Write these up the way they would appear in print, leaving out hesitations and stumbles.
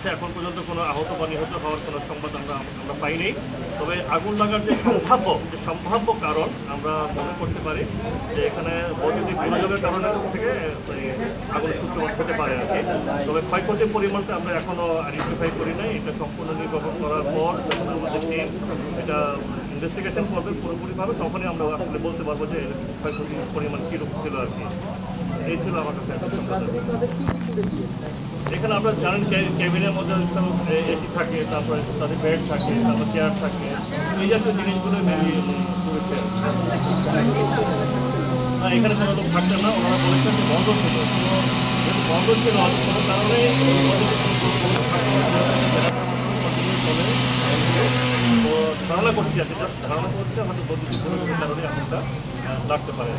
আছে। এখন পর্যন্ত কোনো আহত বা নিহত হওয়ার কোনো সংবাদ আমরা পাইনি। তবে আগুন লাগার যে সম্ভাব্য কারণ আমরা মনে করতে পারি যে এখানে বৈদ্যুতিক গোলযোগের কারণে থেকে আগুনের সূত্রপাত হতে পারে আর কি। তবে ক্ষয়ক্ষতির পরিমাণটা আমরা এখনও আইডেন্টিফাই করি নাই। এটা সম্পূর্ণ নির্বাচন করার পর যখন আমাদের টিম এটা ইনভেস্টিগেশন করবে পুরোপুরিভাবে, তখনই আমরা আসলে বলতে পারবো যে ক্ষয়ক্ষতির পরিমাণ কীরকম ছিল আর কি। এই ছিল আমার কাছে একটা সংবাদ। এখানে আপনারা জানেন ক্যাবিনের মধ্যে এসি থাকে, তারপরে তাদের বেড থাকে, তারপর চেয়ার থাকে, এই জাতীয় জিনিসগুলো মেনলি করেছে। না, এখানে কোনো লোক থাকতেন না, ওনারা বলেছেন যে বন্ধ ছিল। যেহেতু বন্ধ ছিল কোনো কারণে তো ধারণা করছি আর কি, ধারণা করছে হয়তো বৈদ্যুতিক কোনো কারণে এখনটা লাগতে পারে।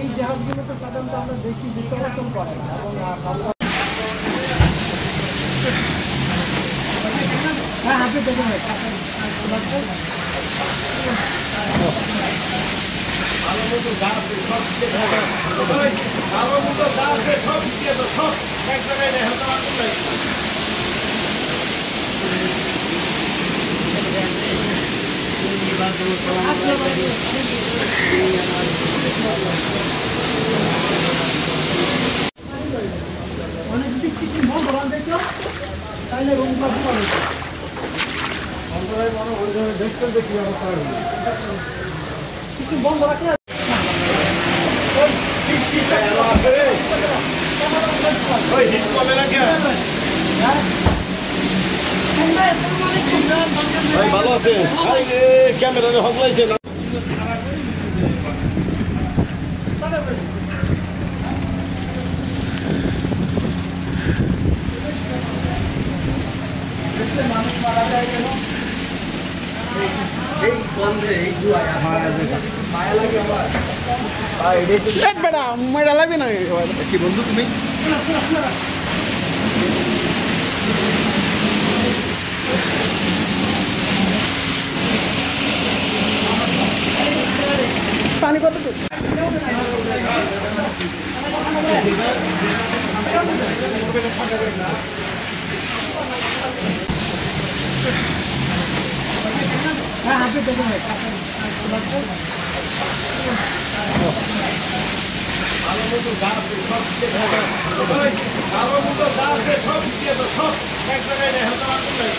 এই জাহাজগুলো তো সাধারণত আমরা দেখি যে চলাচল করে এবং হাতে দেখে ভালো মতো গাছ সব ভালো মতো গাছ সব সব এক জায়গায় নেই হাতে আগুন নাই। অনেক দিক থেকে বন্ধ দেখো তাহলে রুমটা পাবে অন্তরায় মনে ওই ধরনের দেখতে দেখি অবস্থা কিছু বন্ধ রাখলে ভালো আছে ক্যামেরা হকলাইছে না। মানুষ মারা যায় কেন এই গন্ধে এই মায়া লাগে আমার বেটা মারা লাগবে না কি বন্ধু তুমি পানি কত হাতে দেখে ভালো মতো গাছ সব ভালো মতো গাছ সব সব এক জায়গায় নেই হাতে আগুন নাই।